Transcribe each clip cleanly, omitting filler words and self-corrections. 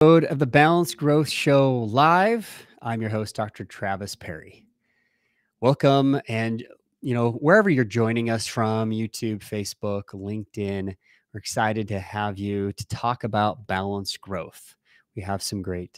Episode of the Balanced Growth Show live. I'm your host, Dr. Travis Perry. Welcome, and wherever you're joining us from, YouTube, Facebook, LinkedIn, we're excited to have you to talk about balanced growth. We have some great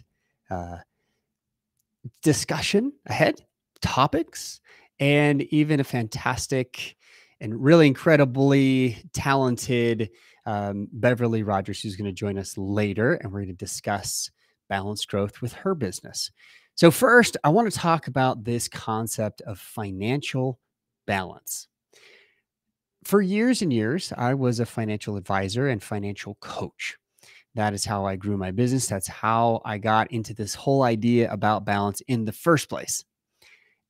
discussion ahead, topics, and even a fantastic and really incredibly talented Beverly Rogers, who's going to join us later, and we're going to discuss balanced growth with her business. So first, I want to talk about this concept of financial balance. For years and years, I was a financial advisor and financial coach. That is how I grew my business. That's how I got into this whole idea about balance in the first place.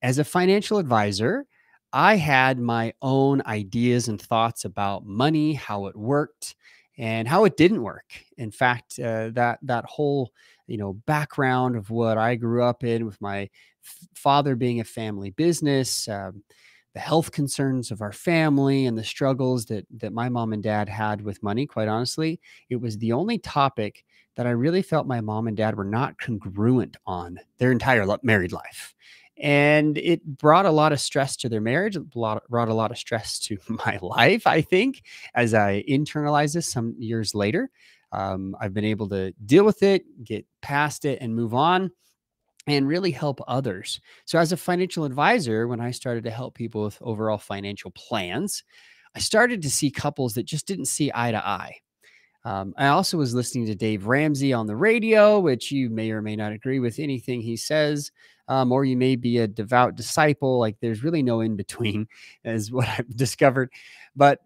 As a financial advisor, I had my own ideas and thoughts about money, how it worked, and how it didn't work. In fact, that whole background of what I grew up in, with my father being a family business, the health concerns of our family, and the struggles that my mom and dad had with money. Quite honestly, it was the only topic that I really felt my mom and dad were not congruent on their entire married life. And it brought a lot of stress to their marriage. It brought a lot of stress to my life, I think, as I internalized this some years later. I've been able to deal with it, get past it, and move on, and really help others. So, as a financial advisor, when I started to help people with overall financial plans, I started to see couples that just didn't see eye to eye. I also was listening to Dave Ramsey on the radio, which you may or may not agree with anything he says, or you may be a devout disciple. Like, there's really no in between, is what I've discovered. But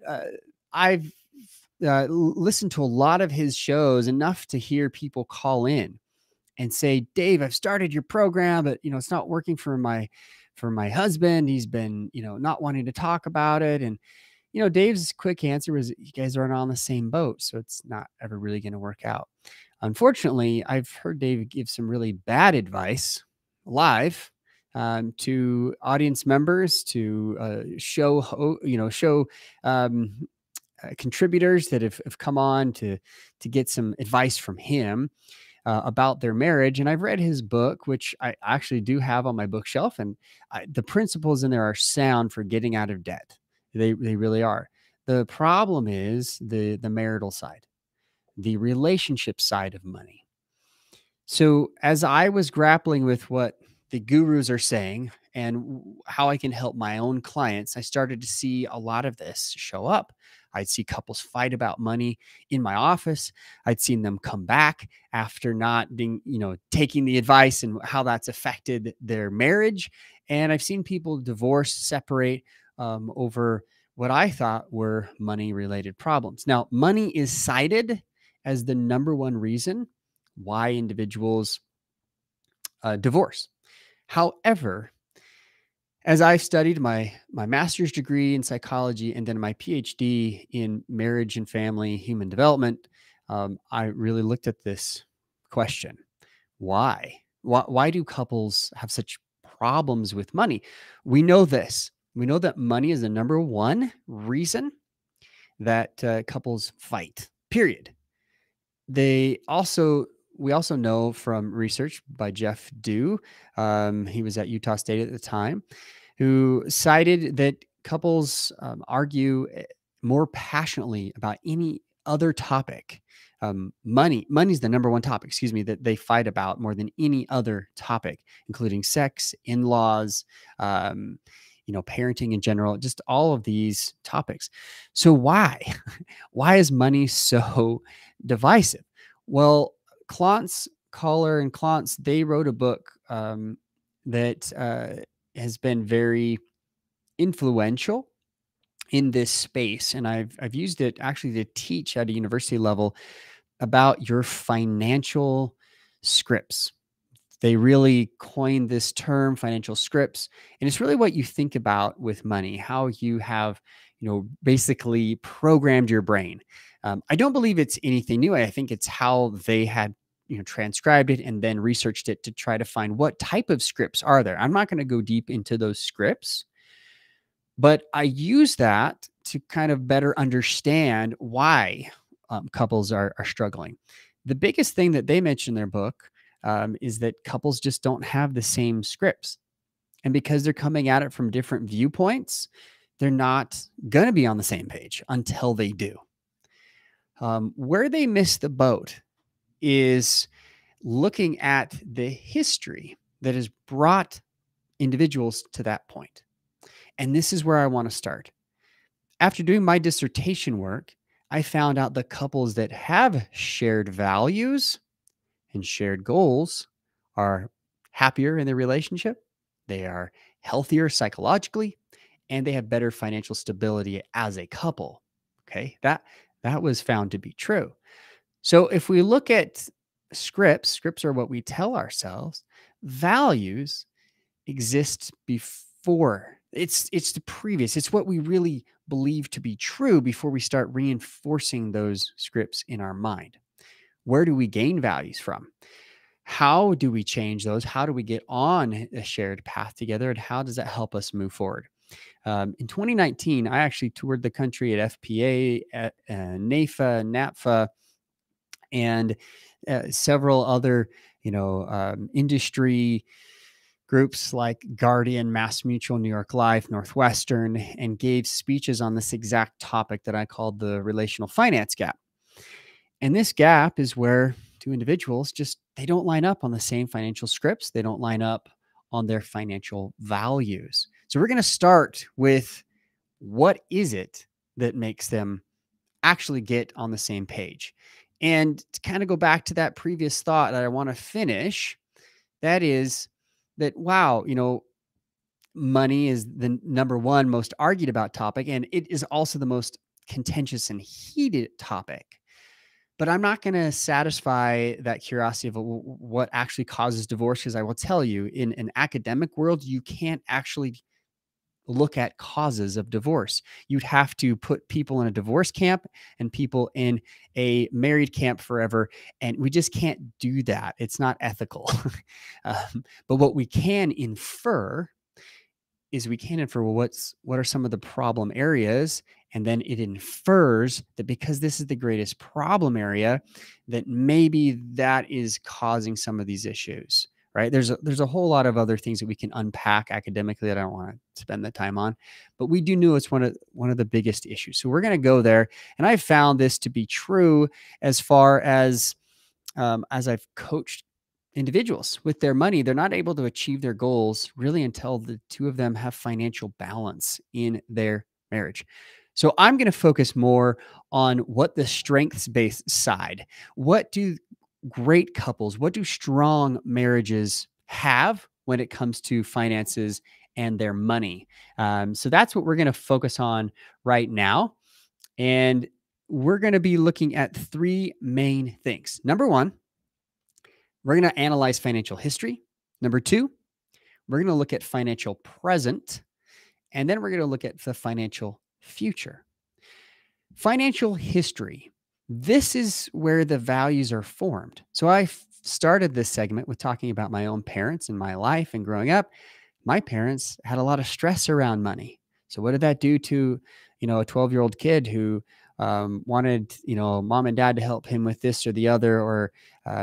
I've listened to a lot of his shows, enough to hear people call in and say, Dave, I've started your program, but it's not working for my husband. He's been not wanting to talk about it. And Dave's quick answer was, you guys aren't on the same boat, so it's not ever really going to work out. Unfortunately, I've heard Dave give some really bad advice live, to audience members, to show contributors that have come on to get some advice from him about their marriage. And I've read his book, which I actually do have on my bookshelf, and the principles in there are sound for getting out of debt. They really are. The problem is the marital side, the relationship side of money. So as I was grappling with what the gurus are saying and how I can help my own clients, I started to see a lot of this show up. I'd see couples fight about money in my office. I'd seen them come back after not being, taking the advice, and how that's affected their marriage. And I've seen people divorce, separate, over what I thought were money related problems. Now, money is cited as the number one reason why individuals divorce. However, as I studied my master's degree in psychology and then my PhD in marriage and family human development, I really looked at this question: why? Why do couples have such problems with money? We know this. We know that money is the number one reason that couples fight. Period. We also know from research by Jeff Dew, he was at Utah State at the time, who cited that couples argue more passionately about any other topic. Money's the number one topic, that they fight about more than any other topic, including sex, in-laws, parenting in general, just all of these topics. So why? Why is money so divisive? Well, Klontz, Kohler and Klontz, they wrote a book that has been very influential in this space. And I've used it actually to teach at a university level about your financial scripts. They really coined this term, financial scripts. And it's really what you think about with money, how you have, basically programmed your brain. I don't believe it's anything new. I think it's how they had, transcribed it and then researched it to try to find what type of scripts are there. I'm not going to go deep into those scripts, but I use that to kind of better understand why couples are struggling. The biggest thing that they mention in their book is that couples just don't have the same scripts. And because they're coming at it from different viewpoints, they're not going to be on the same page until they do. Where they miss the boat is looking at the history that has brought individuals to that point. And this is where I want to start. After doing my dissertation work, I found out the couples that have shared values and shared goals are happier in their relationship, they are healthier psychologically, and they have better financial stability as a couple. Okay? That was found to be true. So if we look at scripts are what we tell ourselves. Values exist before. It's the previous. It's what we really believe to be true before we start reinforcing those scripts in our mind. Where do we gain values from? How do we change those? How do we get on a shared path together? And how does that help us move forward? In 2019, I actually toured the country at FPA, at NAFA, NAPFA, and several other, industry groups like Guardian, Mass Mutual, New York Life, Northwestern, and gave speeches on this exact topic that I called the relational finance gap. And this gap is where two individuals just they don't line up on the same financial scripts. They don't line up on their financial values. So we're going to start with what is it that makes them actually get on the same page? And to kind of go back to that previous thought that I want to finish, that is that, wow, money is the number one most argued about topic, and it is also the most contentious and heated topic. But I'm not going to satisfy that curiosity of what actually causes divorce, because I will tell you, in an academic world, you can't actually look at causes of divorce. You'd have to put people in a divorce camp and people in a married camp forever. And we just can't do that. It's not ethical. But what we can infer is what are some of the problem areas, and then it infers that because this is the greatest problem area, that maybe that is causing some of these issues, right? There's a whole lot of other things that we can unpack academically that I don't want to spend the time on, but we do know it's one of the biggest issues. So we're going to go there, and I found this to be true as far as I've coached individuals with their money. They're not able to achieve their goals really until the two of them have financial balance in their marriage. So I'm going to focus more on what the strengths-based side. What do great couples, what do strong marriages have when it comes to finances and their money? So that's what we're going to focus on right now. And we're going to be looking at three main things. Number one, we're going to analyze financial history. Number two, we're going to look at financial present. And then we're going to look at the financial future. Financial history. This is where the values are formed. So I started this segment with talking about my own parents and my life and growing up. My parents had a lot of stress around money. So what did that do to, a 12-year-old kid who wanted, mom and dad to help him with this or the other, or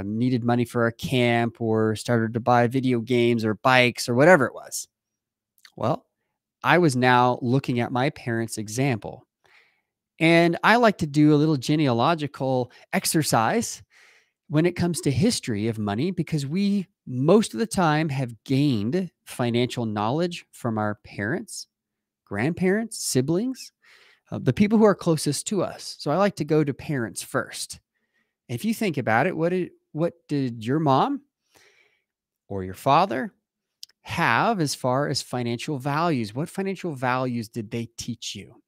needed money for a camp, or started to buy video games or bikes or whatever it was? Well, I was now looking at my parents' example. And I like to do a little genealogical exercise when it comes to history of money, because we most of the time have gained financial knowledge from our parents, grandparents, siblings, the people who are closest to us. So I like to go to parents first. If you think about it, what did your mom or your father have as far as financial values? What financial values did they teach you?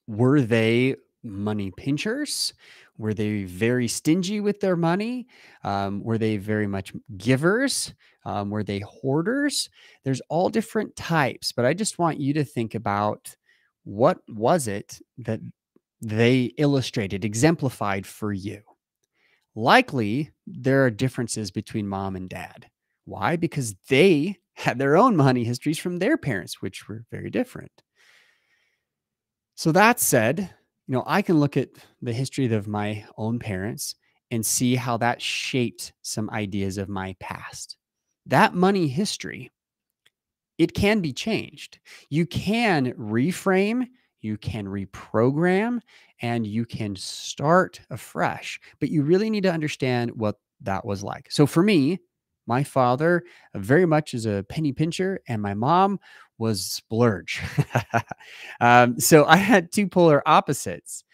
Were they money pinchers? Were they very stingy with their money? Were they very much givers? Were they hoarders? There's all different types, but I just want you to think about, what was it that they illustrated, exemplified for you? Likely, there are differences between mom and dad. Why? Because they had their own money histories from their parents, which were very different. So that said, I can look at the history of my own parents and see how that shaped some ideas of my past. That money history, it can be changed. You can reframe, you can reprogram, and you can start afresh. But you really need to understand what that was like. So for me, my father very much is a penny pincher, and my mom was splurge. So I had two polar opposites,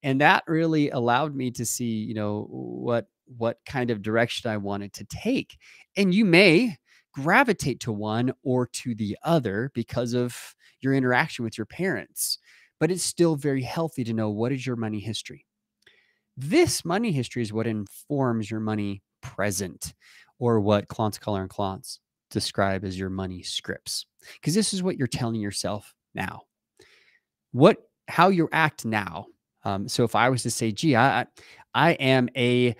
and that really allowed me to see, what kind of direction I wanted to take. And you may gravitate to one or to the other because of your interaction with your parents. But it's still very healthy to know what is your money history. This money history is what informs your money present, or what Klontz, Collar, and Klontz describe as your money scripts. Because this is what you're telling yourself now. How you act now. So if I was to say, gee, I am a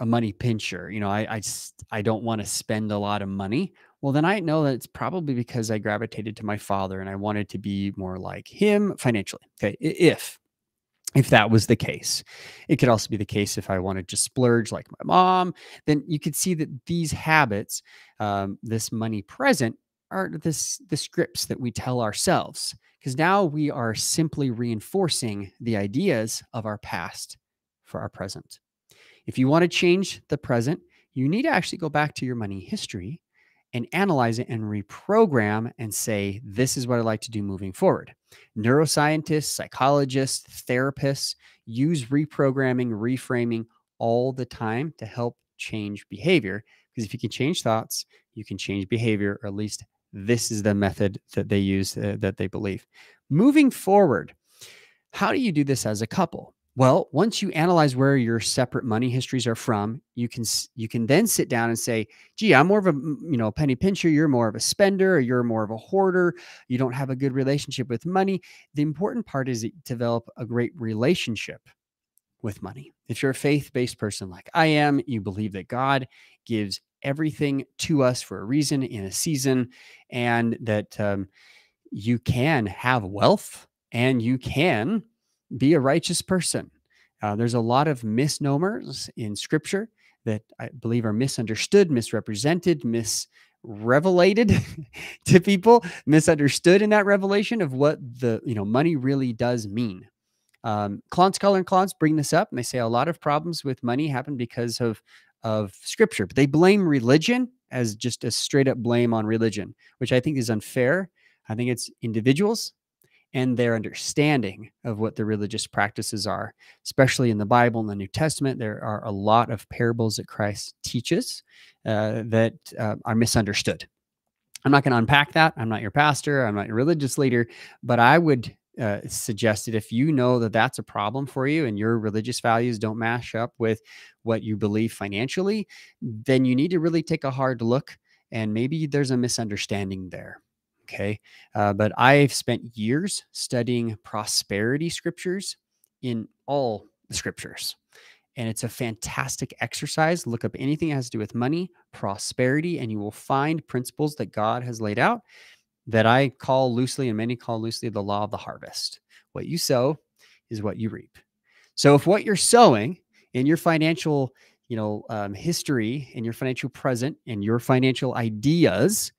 money pincher. I don't want to spend a lot of money. Well, then I know that it's probably because I gravitated to my father and I wanted to be more like him financially. Okay. If that was the case. It could also be the case if I wanted to splurge like my mom, then you could see that these habits, this money present, are the scripts that we tell ourselves. Because now we are simply reinforcing the ideas of our past for our present. If you want to change the present, you need to actually go back to your money history and analyze it and reprogram and say, this is what I'd like to do moving forward. Neuroscientists, psychologists, therapists use reprogramming, reframing all the time to help change behavior. Because if you can change thoughts, you can change behavior, or at least this is the method that they use, that they believe. Moving forward, how do you do this as a couple? Well, once you analyze where your separate money histories are from, you can then sit down and say, gee, I'm more of a penny pincher, you're more of a spender, or you're more of a hoarder, you don't have a good relationship with money. The important part is to develop a great relationship with money. If you're a faith-based person like I am, you believe that God gives everything to us for a reason in a season, and that you can have wealth and you can be a righteous person. There's a lot of misnomers in scripture that I believe are misunderstood, misrepresented, misrevelated to people, misunderstood in that revelation of what the money really does mean. Klontz, Collar, and Klontz bring this up, and they say a lot of problems with money happen because of scripture, but they blame religion as just a straight up blame on religion, which I think is unfair. I think it's individuals and their understanding of what the religious practices are, especially in the Bible and the New Testament. There are a lot of parables that Christ teaches that are misunderstood. I'm not going to unpack that. I'm not your pastor. I'm not your religious leader, but I would suggest that if you know that that's a problem for you and your religious values don't match up with what you believe financially, then you need to really take a hard look, and maybe there's a misunderstanding there. Okay. But I've spent years studying prosperity scriptures in all the scriptures. And it's a fantastic exercise. Look up anything that has to do with money, prosperity, and you will find principles that God has laid out that I call loosely, and many call loosely, the law of the harvest. What you sow is what you reap. So if what you're sowing in your financial, history, in your financial present, and your financial ideas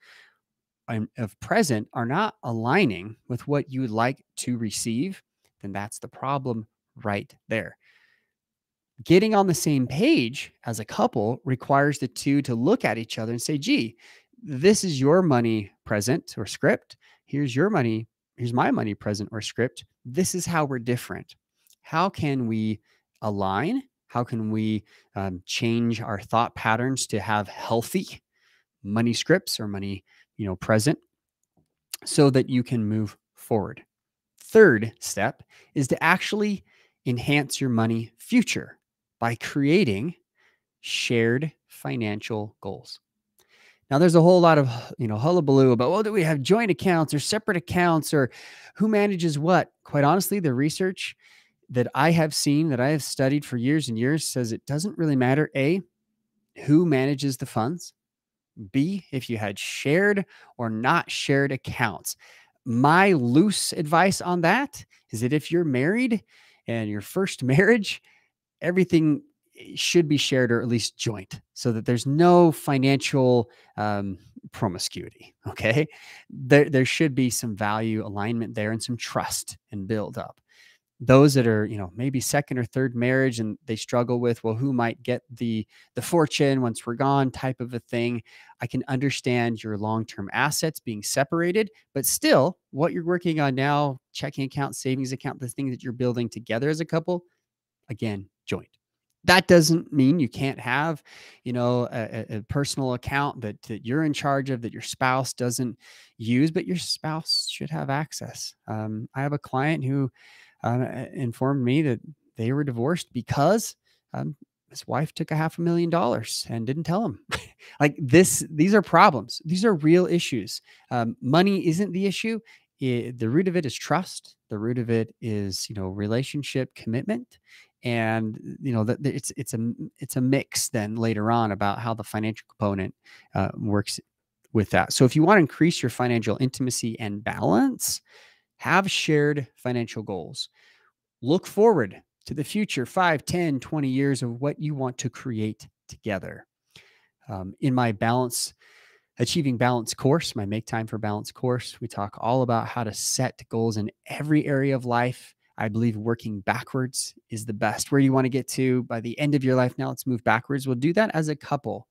of present are not aligning with what you would like to receive, then that's the problem right there. Getting on the same page as a couple requires the two to look at each other and say, gee, this is your money present or script. Here's my money present or script. This is how we're different. How can we align? How can we change our thought patterns to have healthy money scripts or money, present, so that you can move forward? Third step is to actually enhance your money future by creating shared financial goals. Now, there's a whole lot of, hullabaloo about, well, do we have joint accounts or separate accounts, or who manages what? Quite honestly, the research that I have seen, that I have studied for years and years, says it doesn't really matter, A, who manages the funds, B, if you had shared or not shared accounts. My loose advice on that is that if you're married and your first marriage, everything should be shared or at least joint so that there's no financial promiscuity. Okay. There should be some value alignment there and some trust and build up. Those that are, maybe second or third marriage and they struggle with, well, who might get the fortune once we're gone type of a thing. I can understand your long-term assets being separated, but still what you're working on now, checking account, savings account, the things that you're building together as a couple, again, joint. That doesn't mean you can't have, a personal account that you're in charge of that your spouse doesn't use, but your spouse should have access. I have a client who informed me that they were divorced because his wife took $500,000 and didn't tell him. Like these are problems. These are real issues. Money isn't the issue. The root of it is trust. The root of it is, relationship commitment. And that it's a mix then later on about how the financial component works with that. So if you want to increase your financial intimacy and balance, have shared financial goals. Look forward to the future 5, 10, 20 years of what you want to create together. In my Achieving Balance course, my Make Time for Balance course, we talk all about how to set goals in every area of life. I believe working backwards is the best. Where you want to get to by the end of your life. Now let's move backwards. We'll do that as a couple.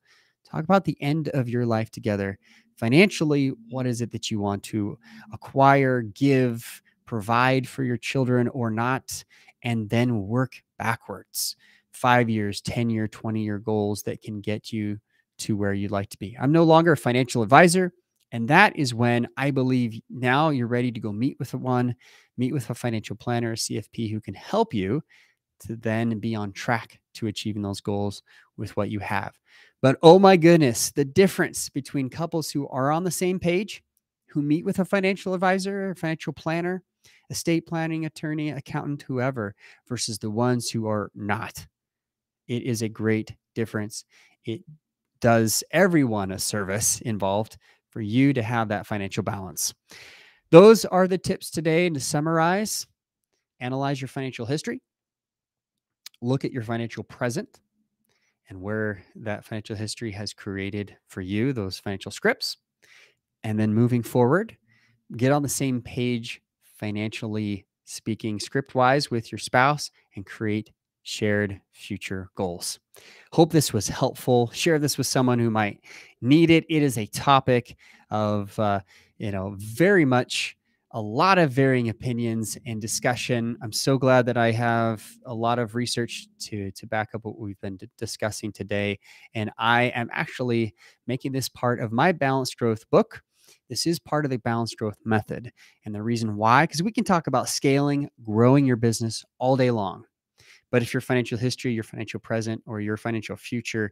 Talk about the end of your life together. Financially, what is it that you want to acquire, give, provide for your children or not? And then work backwards. 5 years, 10-year, 20-year goals that can get you to where you'd like to be. I'm no longer a financial advisor. And that is when I believe now you're ready to go meet with a financial planner, a CFP who can help you to then be on track to achieving those goals with what you have. But oh my goodness, the difference between couples who are on the same page, who meet with a financial advisor, a financial planner, estate planning attorney, accountant, whoever, versus the ones who are not. It is a great difference. It does everyone a service involved for you to have that financial balance. Those are the tips today. And to summarize, analyze your financial history, look at your financial present and where that financial history has created for you those financial scripts. And then moving forward, get on the same page financially speaking, script wise with your spouse and create shared future goals. Hope this was helpful. Share this with someone who might need it. It is a topic of, very much a lot of varying opinions and discussion. I'm so glad that I have a lot of research to back up what we've been discussing today. And I am actually making this part of my Balanced Growth book. This is part of the Balanced Growth method. And the reason why, because we can talk about scaling, growing your business all day long. But if your financial history, your financial present, or your financial future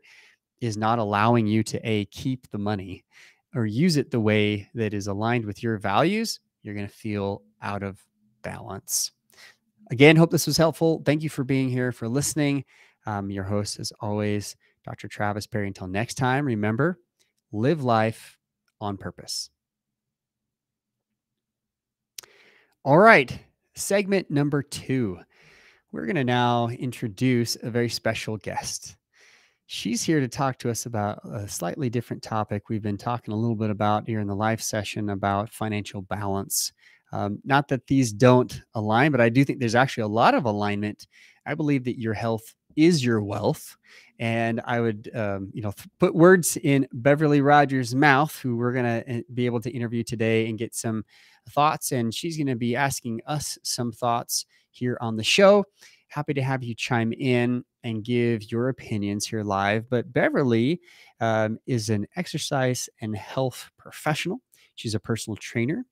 is not allowing you to keep the money or use it the way that is aligned with your values, you're going to feel out of balance. Again, hope this was helpful. Thank you for being here, for listening. Your host, as always, Dr. Travis Perry. Until next time, remember, live life on purpose. All right, segment number 2. We're going to now introduce a very special guest. She's here to talk to us about a slightly different topic. We've been talking a little bit about here in the live session about financial balance. Not that these don't align, but I do think there's actually a lot of alignment. I believe that your health is your wealth. And I would, put words in Beverly Rogers' mouth, who we're going to be able to interview today and get some thoughts. And she's going to be asking us some thoughts here on the show. Happy to have you chime in and give your opinions here live. But Beverly is an exercise and health professional. She's a personal trainer,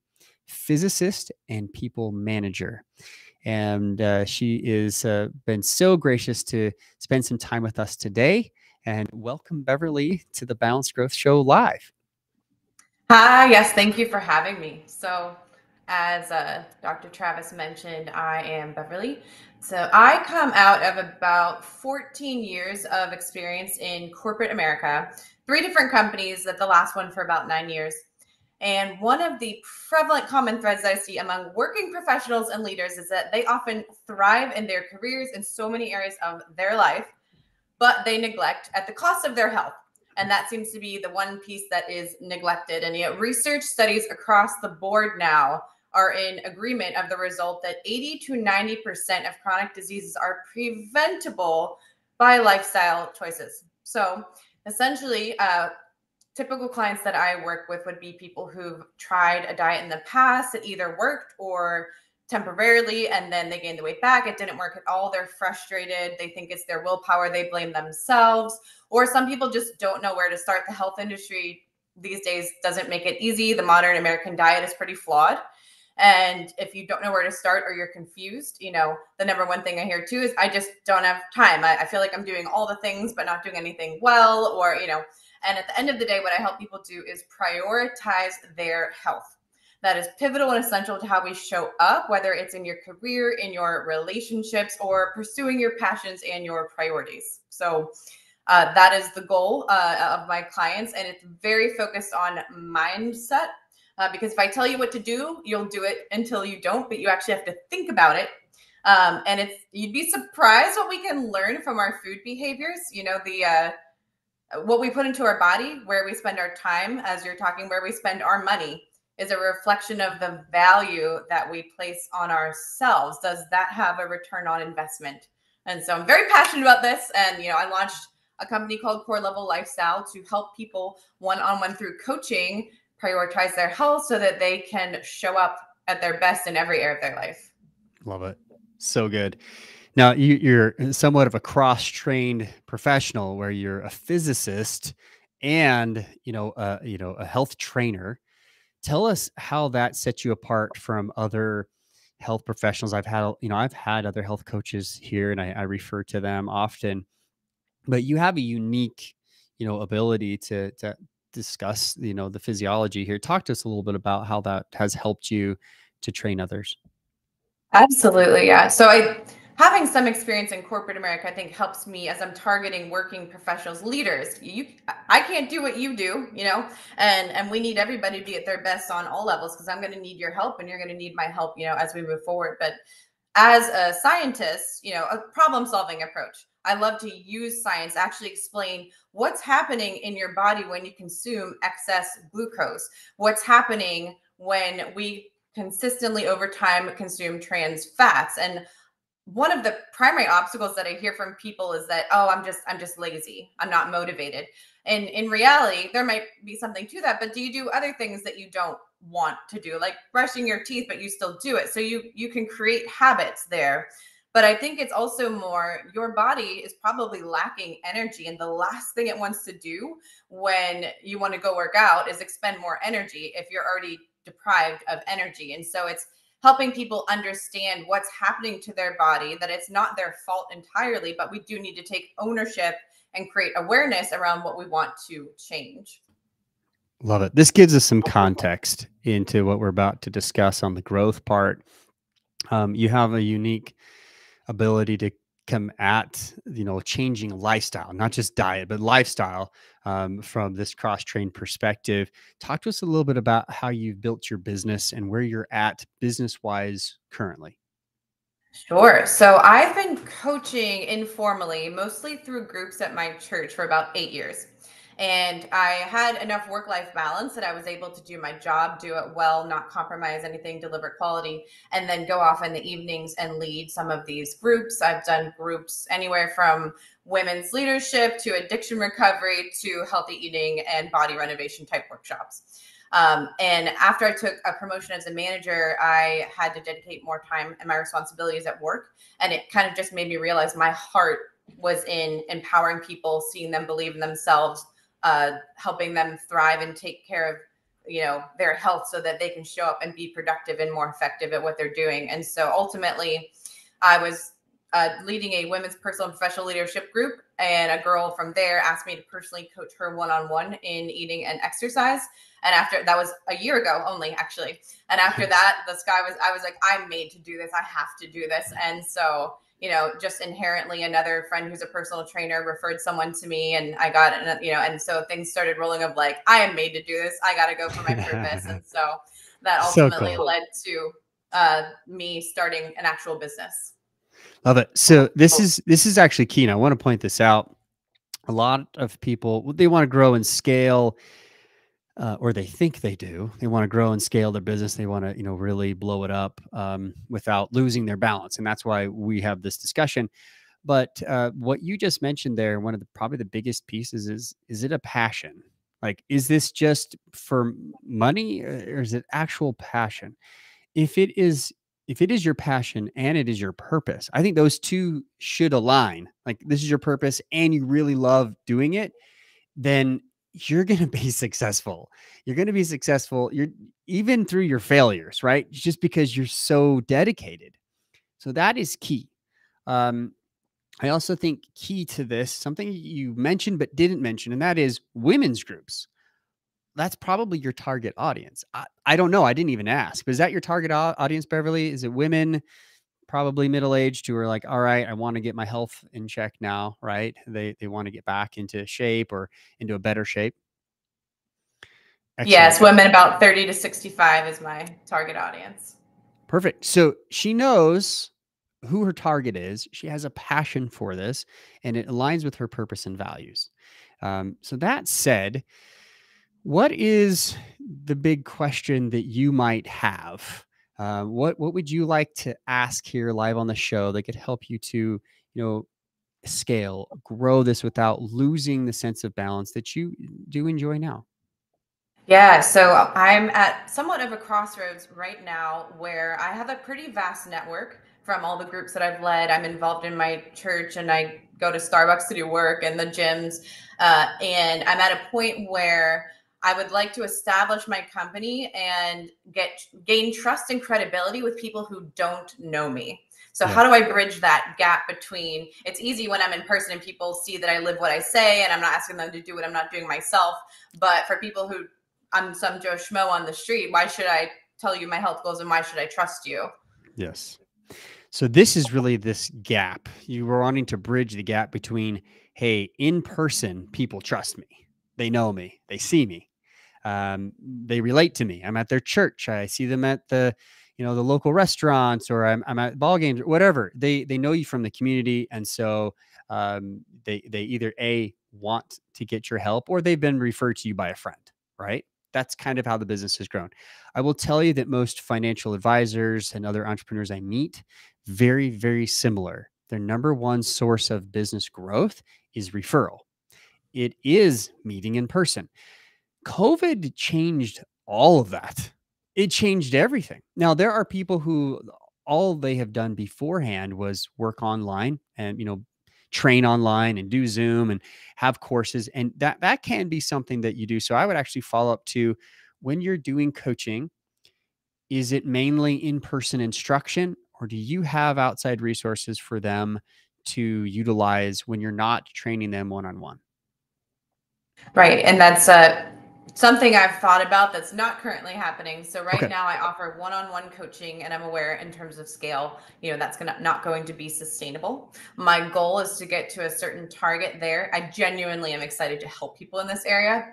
physicist, and people manager. And she is been so gracious to spend some time with us today. And welcome, Beverly, to the Balanced Growth Show live. Hi, yes, thank you for having me. So, as Dr. Travis mentioned, I am Beverly. So, I come out of about 14 years of experience in corporate America, 3 different companies, that the last one for about 9 years. And one of the prevalent common threads I see among working professionals and leaders is that they often thrive in their careers in so many areas of their life, but they neglect at the cost of their health. And that seems to be the one piece that is neglected. And yet research studies across the board now are in agreement of the result that 80 to 90% of chronic diseases are preventable by lifestyle choices. So essentially, typical clients that I work with would be people who've tried a diet in the past that either worked or temporarily, and then they gained the weight back. It didn't work at all. They're frustrated. They think it's their willpower. They blame themselves. Or some people just don't know where to start. The health industry these days doesn't make it easy. The modern American diet is pretty flawed. And if you don't know where to start or you're confused, the number one thing I hear too is I just don't have time. I feel like I'm doing all the things, but not doing anything well, or, and at the end of the day, what I help people do is prioritize their health. That is pivotal and essential to how we show up, whether it's in your career, in your relationships, or pursuing your passions and your priorities. So that is the goal of my clients. And it's very focused on mindset. Because if I tell you what to do, you'll do it until you don't, but you actually have to think about it. And you'd be surprised what we can learn from our food behaviors. What we put into our body, where we spend our time, as you're talking, where we spend our money is a reflection of the value that we place on ourselves. Does that have a return on investment? And so I'm very passionate about this. And, I launched a company called Core Level Lifestyle to help people one-on-one through coaching prioritize their health so that they can show up at their best in every area of their life. Love it. So good. Now you're somewhat of a cross-trained professional where you're a physicist and, a health trainer. Tell us how that sets you apart from other health professionals. I've had other health coaches here and I refer to them often, but you have a unique, ability to discuss, the physiology here. Talk to us a little bit about how that has helped you to train others. Absolutely. Yeah. So having some experience in corporate America, I think helps me as I'm targeting working professionals, leaders. I can't do what you do, and we need everybody to be at their best on all levels, because I'm going to need your help and you're going to need my help, as we move forward. But as a scientist, a problem solving approach, I love to use science, actually explain what's happening in your body when you consume excess glucose, what's happening when we consistently over time consume trans fats. And one of the primary obstacles that I hear from people is that, oh, I'm just lazy. I'm not motivated. And in reality, there might be something to that, but do you do other things that you don't want to do, like brushing your teeth, but you still do it? So you can create habits there. But I think it's also more, your body is probably lacking energy. And the last thing it wants to do when you want to go work out is expend more energy if you're already deprived of energy. And so it's helping people understand what's happening to their body, that it's not their fault entirely, but we do need to take ownership and create awareness around what we want to change. Love it. This gives us some context into what we're about to discuss on the growth part. You have a unique ability to come at, changing lifestyle, not just diet, but lifestyle, from this cross-trained perspective. Talk to us a little bit about how you've built your business and where you're at business-wise currently. Sure. So I've been coaching informally, mostly through groups at my church, for about 8 years. And I had enough work-life balance that I was able to do my job, do it well, not compromise anything, deliver quality, and then go off in the evenings and lead some of these groups. I've done groups anywhere from women's leadership to addiction recovery to healthy eating and body renovation type workshops. And after I took a promotion as a manager, I had to dedicate more time and my responsibilities at work. And it kind of just made me realize my heart was in empowering people, seeing them believe in themselves, helping them thrive and take care of, their health so that they can show up and be productive and more effective at what they're doing. And so ultimately, I was leading a women's personal and professional leadership group, and a girl from there asked me to personally coach her one-on-one in eating and exercise. And after that was a year ago only, actually. And after that, I was like, I'm made to do this. I have to do this. And so, just inherently another friend who's a personal trainer referred someone to me, and I got it, and so things started rolling of like, I am made to do this. I got to go for my purpose. And so that So ultimately cool. led to me starting an actual business. Love it. So this is actually key. And I want to point this out. A lot of people, they want to grow and scale, or they think they do. They want to grow and scale their business. They want to, really blow it up without losing their balance. And that's why we have this discussion. But what you just mentioned there, one of probably the biggest pieces is it a passion? Like, is this just for money, or is it actual passion? If it is your passion and it is your purpose, I think those two should align. Like, this is your purpose and you really love doing it, then you're going to be successful. You're going to be successful. You're even through your failures, right? Just because you're so dedicated. So that is key. I also think key to this, something you mentioned but didn't mention, and that is women's groups. That's probably your target audience. I don't know. I didn't even ask. But is that your target audience, Beverly? Is it women, probably middle-aged, who are like, all right, I want to get my health in check now, right? They want to get back into shape or into a better shape. Excellent. Yes, women about 30 to 65 is my target audience. Perfect. So she knows who her target is. She has a passion for this, and it aligns with her purpose and values. So that said, what is the big question that you might have? What would you like to ask here live on the show that could help you to, scale, grow this without losing the sense of balance that you do enjoy now? Yeah, so I'm at somewhat of a crossroads right now where I have a pretty vast network from all the groups that I've led. I'm involved in my church and I go to Starbucks to do work and the gyms. And I'm at a point where I would like to establish my company and gain trust and credibility with people who don't know me. So how do I bridge that gap between, it's easy when I'm in person and people see that I live what I say and I'm not asking them to do what I'm not doing myself. But for people who, I'm some Joe Schmo on the street, why should I tell you my health goals and why should I trust you? Yes. So this is really this gap. You were wanting to bridge the gap between, hey, in person, people trust me. They know me. They see me. They relate to me. I'm at their church. I see them at the local restaurants, or I'm at ball games, or whatever. They know you from the community. And so they either want to get your help, or they've been referred to you by a friend, right? That's kind of how the business has grown. I will tell you that most financial advisors and other entrepreneurs I meet, very, very similar. Their number one source of business growth is referral. It is meeting in person. COVID changed all of that. It changed everything. Now, there are people who all they have done beforehand was work online and, train online and do Zoom and have courses. And that can be something that you do. So I would actually follow up to, when you're doing coaching, is it mainly in-person instruction, or do you have outside resources for them to utilize when you're not training them one-on-one? Right. And that's something I've thought about that's not currently happening. So right now I offer one-on-one coaching, and I'm aware in terms of scale, that's not going to be sustainable. My goal is to get to a certain target there. I genuinely am excited to help people in this area,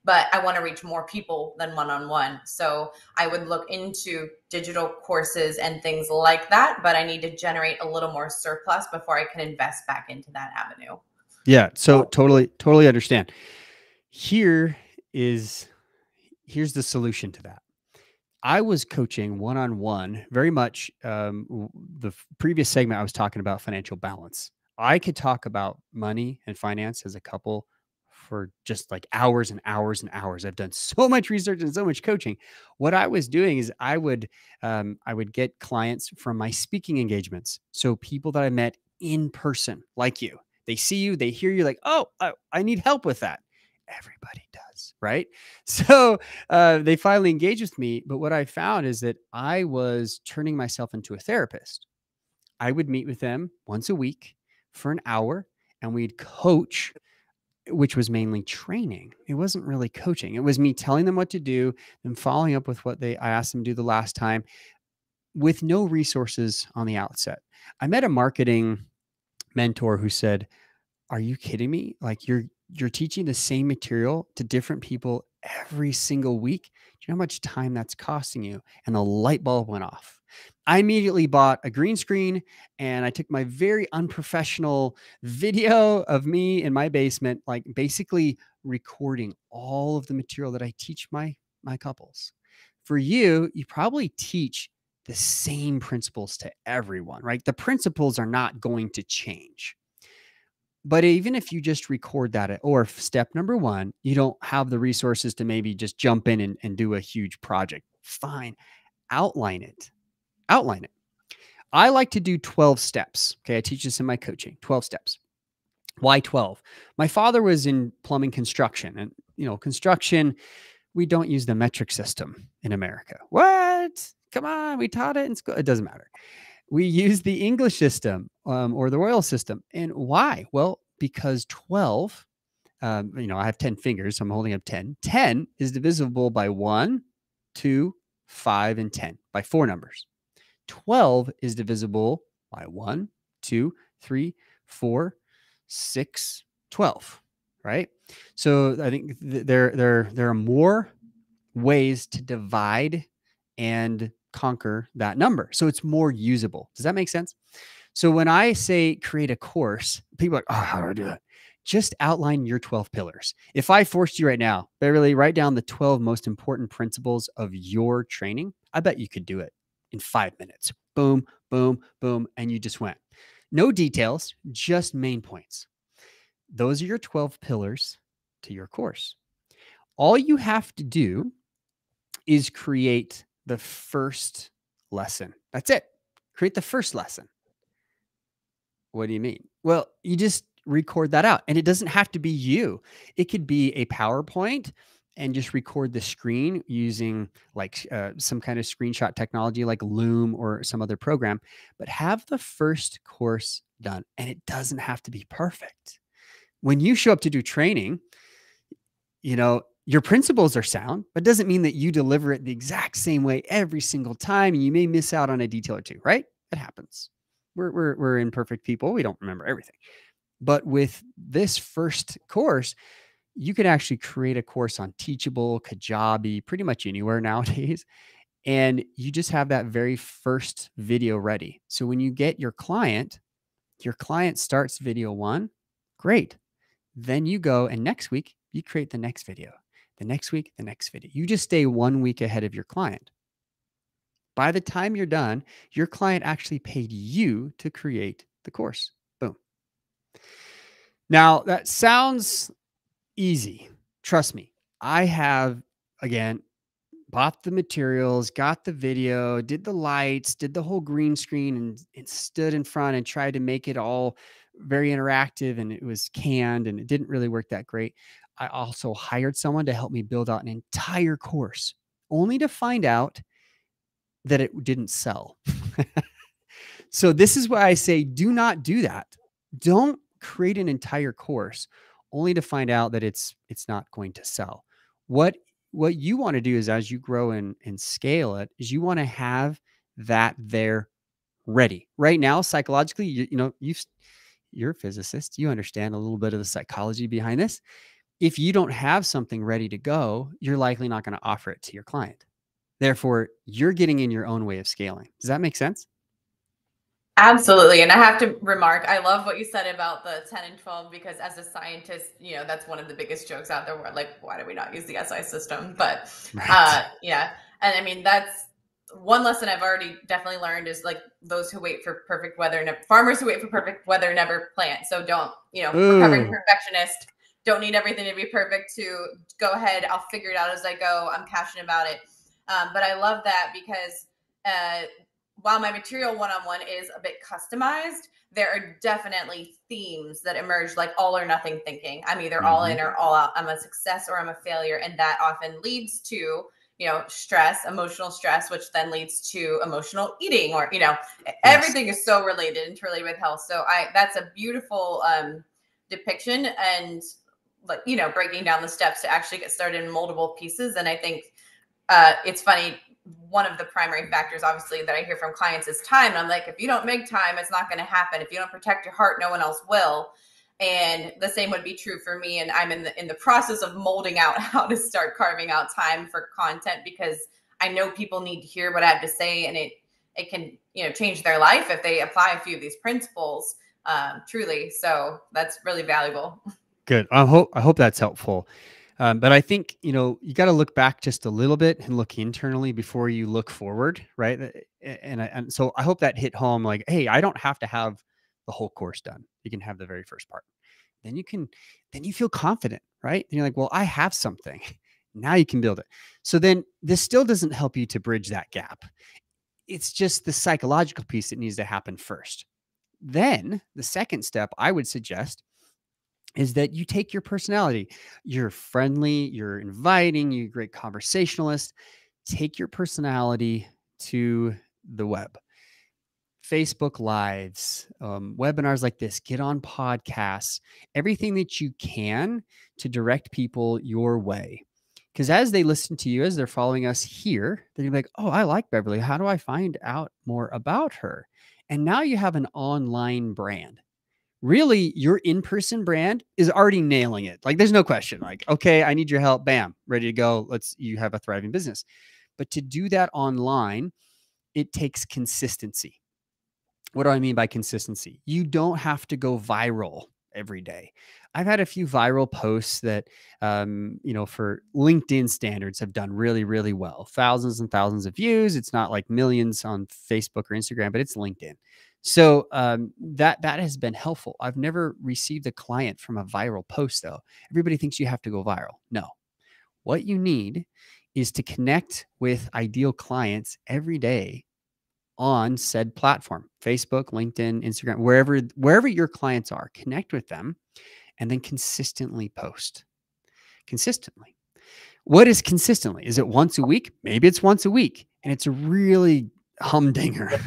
but I want to reach more people than one-on-one. So I would look into digital courses and things like that, but I need to generate a little more surplus before I can invest back into that avenue. Yeah. So totally understand. Here's the solution to that. I was coaching one-on-one very much. The previous segment, I was talking about financial balance. I could talk about money and finance as a couple for just like hours and hours and hours. I've done so much research and so much coaching. What I was doing is I would get clients from my speaking engagements. So people that I met in person, like you, they see you, they hear you, like, oh, I need help with that. Everybody does, right? So they finally engaged with me. But what I found is that I was turning myself into a therapist. I would meet with them once a week for an hour, and we'd coach, which was mainly training. It wasn't really coaching. It was me telling them what to do and following up with what I asked them to do the last time. with no resources on the outset. I met a marketing mentor who said, "Are you kidding me? Like you're teaching the same material to different people every single week. Do you know how much time that's costing you?" And the light bulb went off. I immediately bought a green screen and I took my very unprofessional video of me in my basement, like basically recording all of the material that I teach my couples. For you, you probably teach the same principles to everyone, right? The principles are not going to change. But even if you just record that, or step number one, you don't have the resources to maybe just jump in and do a huge project, fine, outline it. Outline it. I like to do 12 steps. Okay. I teach this in my coaching, 12 steps. Why 12? My father was in plumbing construction, and construction, we don't use the metric system in America. What? Come on, we taught it in school. It doesn't matter. We use the English system or the royal system. And why? Well, because 12, I have 10 fingers, so I'm holding up 10. 10 is divisible by 1, 2, 5, and 10, by 4 numbers. 12 is divisible by 1, 2, 3, 4, 6, 12, right? So I think there are more ways to divide and conquer that number. So it's more usable. Does that make sense? So when I say create a course, people are like, "Oh, how do I do that?" Just outline your 12 pillars. If I forced you right now, Beverly, write down the 12 most important principles of your training, I bet you could do it in 5 minutes. Boom, boom, boom. And you just went. No details, just main points. Those are your 12 pillars to your course. All you have to do is create the first lesson. That's it. Create the first lesson. What do you mean? Well, you just record that out, and it doesn't have to be you. It could be a PowerPoint and just record the screen using like some kind of screenshot technology like Loom or some other program, but have the first course done, and it doesn't have to be perfect. When you show up to do training, your principles are sound, but doesn't mean that you deliver it the exact same way every single time. And you may miss out on a detail or two, right? It happens. We're imperfect people. We don't remember everything. But with this first course, you could actually create a course on Teachable, Kajabi, pretty much anywhere nowadays. And you just have that very first video ready. So when you get your client starts video 1, great. Then you go and next week, you create the next video. The next week, the next video. You just stay 1 week ahead of your client. By the time you're done, your client actually paid you to create the course. Boom. Now, that sounds easy. Trust me. I have, again, bought the materials, got the video, did the lights, did the whole green screen, and stood in front and tried to make it all very interactive, and it was canned and it didn't really work that great. I also hired someone to help me build out an entire course, only to find out that it didn't sell. So this is why I say, do not do that. Don't create an entire course only to find out that it's not going to sell. What you want to do is, as you grow and scale it, is you want to have that there ready. Right now, psychologically, you're a physicist. You understand a little bit of the psychology behind this. If you don't have something ready to go, you're likely not going to offer it to your client. Therefore, you're getting in your own way of scaling. Does that make sense? Absolutely. And I have to remark, I love what you said about the 10 and 12, because as a scientist, that's one of the biggest jokes out there. Where like, why do we not use the SI system? But yeah. And I mean, that's one lesson I've already definitely learned, is like those who wait for perfect weather, farmers who wait for perfect weather never plant. So don't, recovering perfectionist, don't need everything to be perfect to go ahead. I'll figure it out as I go. I'm passionate about it. But I love that because while my material one-on-one is a bit customized, there are definitely themes that emerge, like all or nothing thinking. I'm either all in or all out. I'm a success or I'm a failure. And that often leads to, stress, emotional stress, which then leads to emotional eating, or, everything is so related, interrelated with health. So that's a beautiful depiction, and like, breaking down the steps to actually get started in multiple pieces. And I think it's funny. one of the primary factors, obviously, that I hear from clients is time. And I'm like, if you don't make time, it's not going to happen. If you don't protect your heart, no one else will. And the same would be true for me. And I'm in the process of molding out how to start carving out time for content, because I know people need to hear what I have to say, and it can, change their life if they apply a few of these principles, truly. So that's really valuable. Good. I hope that's helpful. But I think, you got to look back just a little bit and look internally before you look forward. Right. And so I hope that hit home, like, hey, I don't have to have the whole course done. You can have the very first part. Then you feel confident, right? And you're like, well, I have something. Now you can build it. So then this still doesn't help you to bridge that gap. It's just the psychological piece that needs to happen first. Then the second step I would suggest is that you take your personality. You're friendly, you're inviting, you're a great conversationalist. Take your personality to the web. Facebook Lives, webinars like this, get on podcasts, everything that you can to direct people your way. Because as they listen to you, as they're following us here, they're like, oh, I like Beverly. How do I find out more about her? And now you have an online brand. Really, your in-person brand is already nailing it. Like, there's no question. Like, okay, I need your help. Bam, ready to go. You have a thriving business. But to do that online, it takes consistency. What do I mean by consistency? You don't have to go viral every day. I've had a few viral posts that, for LinkedIn standards have done really, really well. Thousands and thousands of views. It's not like millions on Facebook or Instagram, but it's LinkedIn. So that has been helpful. I've never received a client from a viral post, though. Everybody thinks you have to go viral. No. What you need is to connect with ideal clients every day on said platform, Facebook, LinkedIn, Instagram, wherever your clients are. Connect with them and then consistently post. Consistently. What is consistently? Is it once a week? Maybe it's once a week, and it's a really humdinger.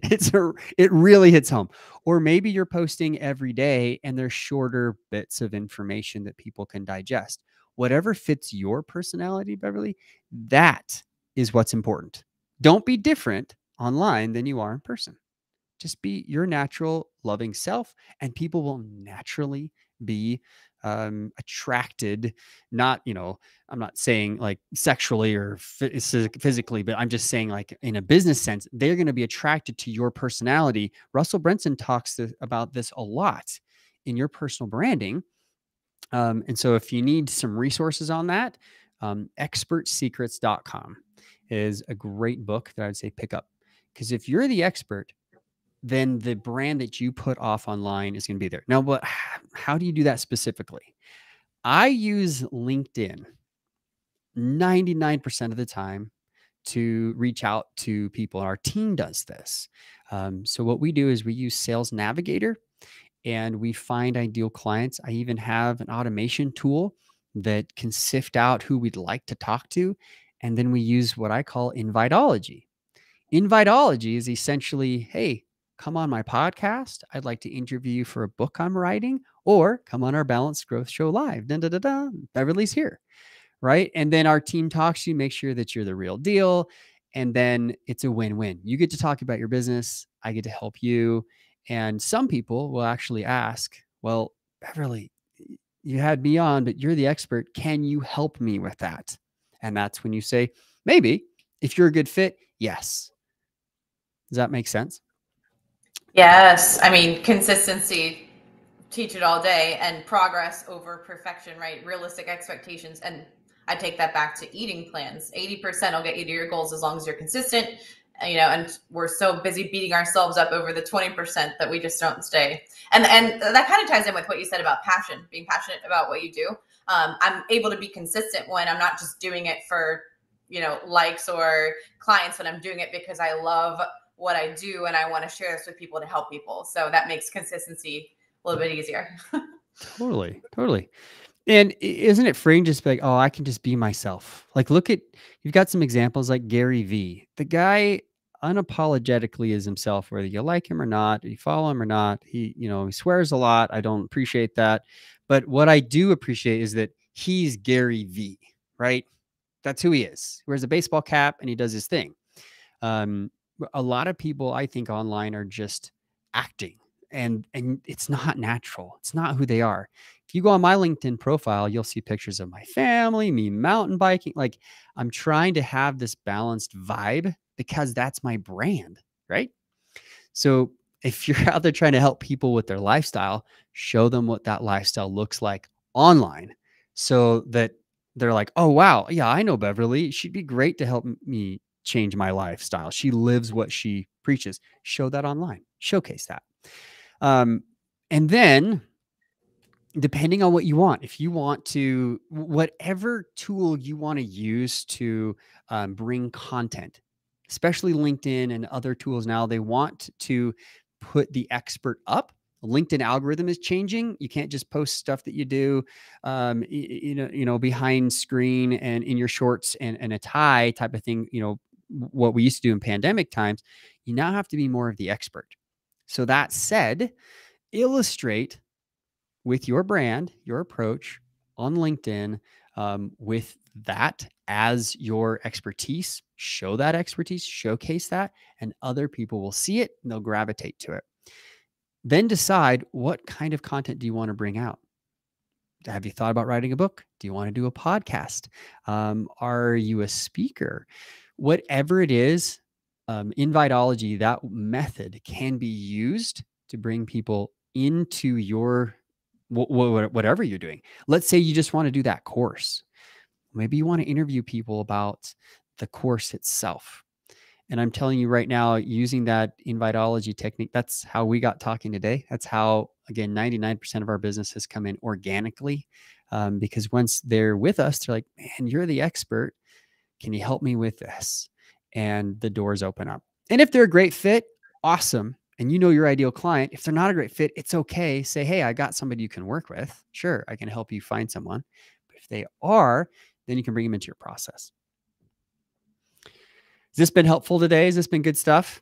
It really hits home. Or maybe you're posting every day and there's shorter bits of information that people can digest. Whatever fits your personality, Beverly, that is what's important. Don't be different online than you are in person. Just be your natural, loving self, and people will naturally be attracted. Not, I'm not saying like sexually or physically, but I'm just saying, like, in a business sense, they're going to be attracted to your personality. Russell Brunson talks about this a lot in your personal branding. And so if you need some resources on that, expertsecrets.com is a great book that I'd say pick up. Because if you're the expert, then the brand that you put off online is going to be there. Now, how do you do that specifically? I use LinkedIn 99% of the time to reach out to people. Our team does this. So what we do is we use Sales Navigator and we find ideal clients. I even have an automation tool that can sift out who we'd like to talk to. And then we use what I call Inviteology. Inviteology is essentially, hey, come on my podcast. I'd like to interview you for a book I'm writing, or come on our Balanced Growth Show live. Dun, dun, dun, dun. Beverly's here, right? And then our team talks to you, make sure that you're the real deal. And then it's a win-win. You get to talk about your business. I get to help you. And some people will actually ask, well, Beverly, you had me on, but you're the expert. Can you help me with that? And that's when you say, maybe. If you're a good fit, yes. Does that make sense? Yes. I mean, consistency, teach it all day, and progress over perfection, right? Realistic expectations. And I take that back to eating plans. 80% will get you to your goals as long as you're consistent, and we're so busy beating ourselves up over the 20% that we just don't stay. And that kind of ties in with what you said about passion, being passionate about what you do. I'm able to be consistent when I'm not just doing it for, likes or clients, but I'm doing it because I love what I do and I want to share this with people to help people. So that makes consistency a little bit easier. Totally. And isn't it freeing just like, oh, I can just be myself? Like, you've got some examples like Gary Vee. The guy unapologetically is himself, whether you like him or not, you follow him or not. He swears a lot. I don't appreciate that. But what I do appreciate is that he's Gary Vee, right? That's who he is. He wears a baseball cap and he does his thing. A lot of people, I think, online are just acting, and it's not natural. It's not who they are. If you go on my LinkedIn profile, you'll see pictures of my family, me mountain biking. Like, I'm trying to have this balanced vibe because that's my brand, right? So if you're out there trying to help people with their lifestyle, show them what that lifestyle looks like online so that they're like, oh, wow, yeah, I know Beverly. She'd be great to help me change my lifestyle. She lives what she preaches. Show that online, showcase that. And then, depending on what you want, if you want to, whatever tool you want to use to bring content, especially LinkedIn and other tools now, they want to put the expert up. The LinkedIn algorithm is changing. You can't just post stuff that you do, behind screen and in your shorts and a tie type of thing. What we used to do in pandemic times. You now have to be more of the expert. So that said, illustrate with your brand, your approach on LinkedIn, with that as your expertise. Show that expertise, showcase that, and other people will see it and they'll gravitate to it. Then decide, what kind of content do you want to bring out? Have you thought about writing a book? Do you want to do a podcast? Are you a speaker? Whatever it is, Inviteology, that method can be used to bring people into your whatever you're doing. Let's say you just want to do that course. Maybe you want to interview people about the course itself. And I'm telling you right now, using that Inviteology technique, that's how we got talking today. That's how, again, 99% of our business has come in organically, because once they're with us, they're like, man, you're the expert. Can you help me with this? And the doors open up. And if they're a great fit, awesome. And you know your ideal client. If they're not a great fit, it's okay. Say, hey, I got somebody you can work with. Sure, I can help you find someone. But if they are, then you can bring them into your process. Has this been helpful today? Has this been good stuff?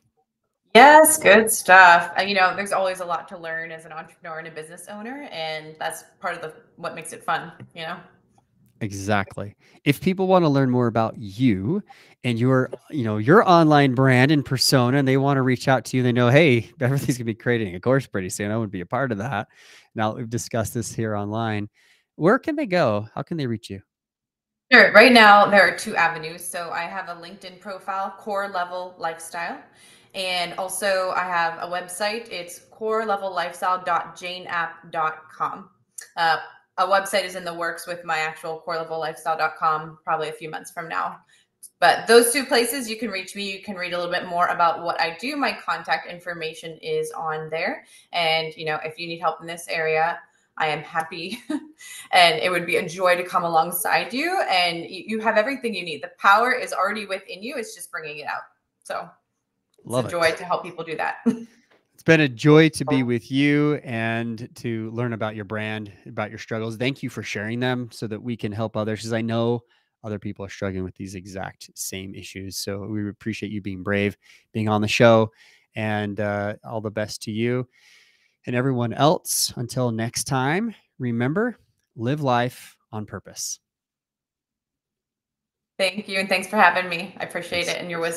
Yes, good stuff. There's always a lot to learn as an entrepreneur and a business owner, and that's part of what makes it fun, Exactly. If people want to learn more about you and your online brand and persona, and they want to reach out to you, they know, hey, Beverly's going to be creating a course pretty soon. I would be a part of that. Now that we've discussed this here online, where can they go? How can they reach you? Sure. Right now, there are 2 avenues. So I have a LinkedIn profile, Core Level Lifestyle. And also I have a website. It's corelevellifestyle.janeapp.com. A website is in the works with my actual corelevellifestyle.com probably a few months from now. But those 2 places, you can reach me. You can read a little bit more about what I do. My contact information is on there. And, if you need help in this area, I am happy and it would be a joy to come alongside you, and you have everything you need. The power is already within you. It's just bringing it out. So it's a joy to help people do that. It's been a joy to be with you and to learn about your brand, about your struggles. Thank you for sharing them so that we can help others, because I know other people are struggling with these exact same issues. So we appreciate you being brave, being on the show, and all the best to you and everyone else. Until next time, remember, live life on purpose. Thank you. And thanks for having me. I appreciate it and your wisdom.